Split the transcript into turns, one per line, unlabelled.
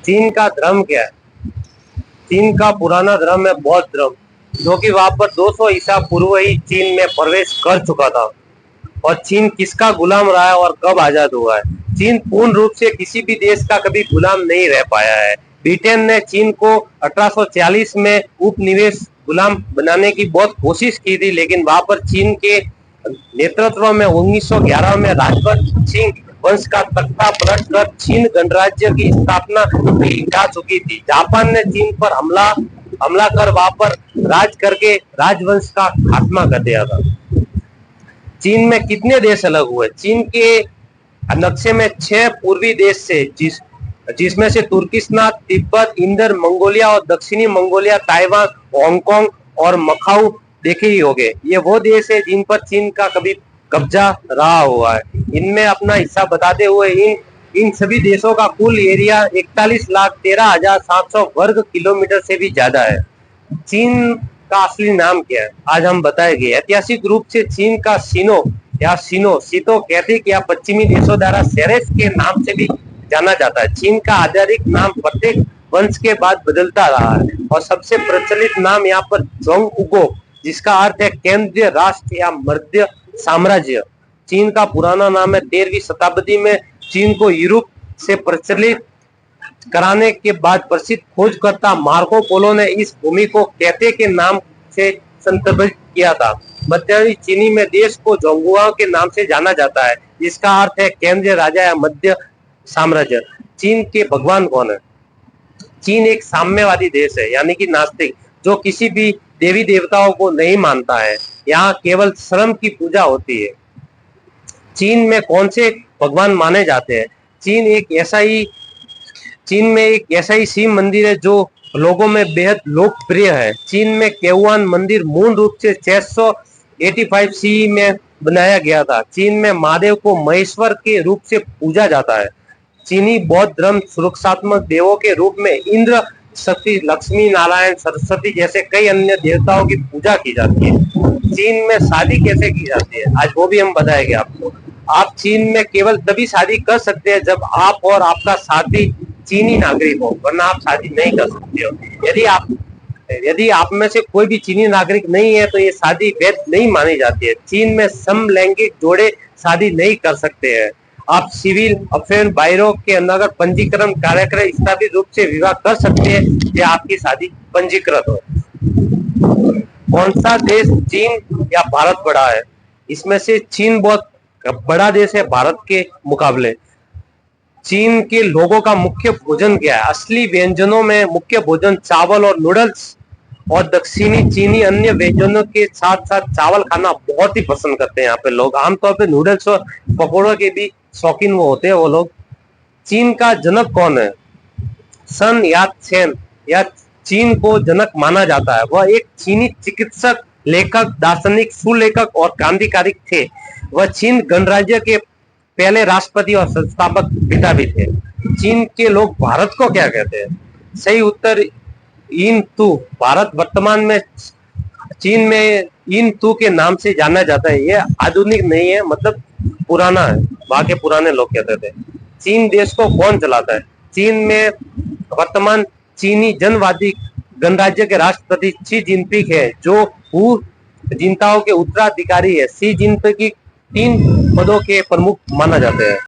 चीन का धर्म क्या है? चीन का पुराना धर्म है बौद्ध धर्म, जो कि वहां पर 200 ईसा पूर्व ही चीन में प्रवेश कर चुका था। और चीन किसका गुलाम रहा है और कब आजाद हुआ है? चीन पूर्ण रूप से किसी भी देश का कभी गुलाम नहीं रह पाया है। ब्रिटेन ने चीन को 1840 में उपनिवेश गुलाम बनाने की बहुत कोशिश की थी, लेकिन वहां पर चीन के नेतृत्व में 1911 में राजवंश सिंह वंश का तख्ता पलट कर चीन गणराज्य की स्थापना की जा चुकी थी। जापान ने चीन पर हमला कर वहां पर राज करके राजवंश का खात्मा कर दिया था। चीन में कितने देश अलग हुए? चीन के नक्शे में 6 पूर्वी देश से जिसमें से तुर्किस्तान, तिब्बत, इंदर, मंगोलिया और दक्षिणी मंगोलिया, ताइवान, हांगकांग और मकाऊ देखे ही होंगे। ये वो देश है जिन पर चीन का कभी कब्जा रहा हुआ है। इनमें अपना हिस्सा बताते हुए इन सभी देशों का कुल एरिया 41,13,700 वर्ग किलोमीटर से भी ज्यादा है। चीन का असली नाम क्या है, आज हम बताएंगे। ऐतिहासिक रूप से चीन का सिनो या सीतो कैथिक या पश्चिमी देशों द्वारा सेरेस के नाम से भी जाना जाता है। चीन का आधिकारिक नाम प्रत्येक वंश के बाद बदलता रहा है और सबसे प्रचलित नाम यहाँ पर जोंग उगो, जिसका अर्थ है केंद्रीय राष्ट्र या मध्य साम्राज्य। चीन का पुराना नाम है। 13वीं शताब्दी में चीन को यूरोप से प्रचलित कराने के बाद प्रसिद्ध खोजकर्ता मार्को पोलो ने इस भूमि को कैथे के नाम से संदर्भित किया था। मध्यवर्ती चीनी में देश को जोंगुआओ के नाम से जाना जाता है, जिसका अर्थ है केंद्रीय राजा या मध्य साम्राज्य। चीन के भगवान कौन है? चीन एक साम्यवादी देश है, यानी कि नास्तिक, जो किसी भी देवी देवताओं को नहीं मानता है। यहाँ केवल श्रम की पूजा होती है। चीन में कौन से भगवान माने जाते हैं? चीन में एक ऐसा ही शिव मंदिर है जो लोगों में बेहद लोकप्रिय है। चीन में केहुआन मंदिर मूल रूप से 685 सी में बनाया गया था। चीन में महादेव को महेश्वर के रूप से पूजा जाता है। चीनी बौद्ध धर्म सुरक्षात्मक देवों के रूप में इंद्र, शक्ति, लक्ष्मी, नारायण, सरस्वती जैसे कई अन्य देवताओं की पूजा की जाती है। चीन में शादी कैसे की जाती है, आज वो भी हम बताएंगे आपको। आप चीन में केवल तभी शादी कर सकते हैं जब आप और आपका साथी चीनी नागरिक हो, वरना आप शादी नहीं कर सकते हो। यदि आप में से कोई भी चीनी नागरिक नहीं है तो ये शादी वैध नहीं मानी जाती है। चीन में समलैंगिक जोड़े शादी नहीं कर सकते हैं। आप सिविल अफेयर ब्यूरो के अंदर पंजीकरण कार्यक्रम स्थापित रूप से विवाह कर सकते हैं या आपकी शादी पंजीकृत हो। कौन सा देश चीन या भारत बड़ा है? इसमें से चीन बहुत बड़ा देश है भारत के मुकाबले। चीन के लोगों का मुख्य भोजन क्या है? असली व्यंजनों में मुख्य भोजन चावल और नूडल्स, और दक्षिणी चीनी अन्य व्यंजनों के साथ साथ चावल खाना बहुत ही पसंद करते हैं। यहाँ पे लोग आमतौर पे नूडल्स और पकौड़ों के भी शौकीन वो होते हैं वो लोग। चीन का जनक कौन है? सन यात सेन या चीन को जनक माना जाता है। वह एक चीनी चिकित्सक, लेखक, दार्शनिक, सुलेखक और क्रांतिकारी थे। वह चीन गणराज्य के पहले राष्ट्रपति और संस्थापक पिता भी थे। चीन के लोग भारत को क्या कहते हैं? सही उत्तर इन तू। भारत वर्तमान में चीन में इन तू के नाम से जाना जाता है। यह आधुनिक नहीं है, मतलब पुराना है, वहां के पुराने लोग कहते थे। चीन देश को कौन चलाता है? चीन में वर्तमान चीनी जनवादी गणराज्य के राष्ट्रपति शी जिनपिंग है, जो हू जिनताओ के उत्तराधिकारी है। शी जिनपिंग 3 पदों के प्रमुख माना जाते हैं।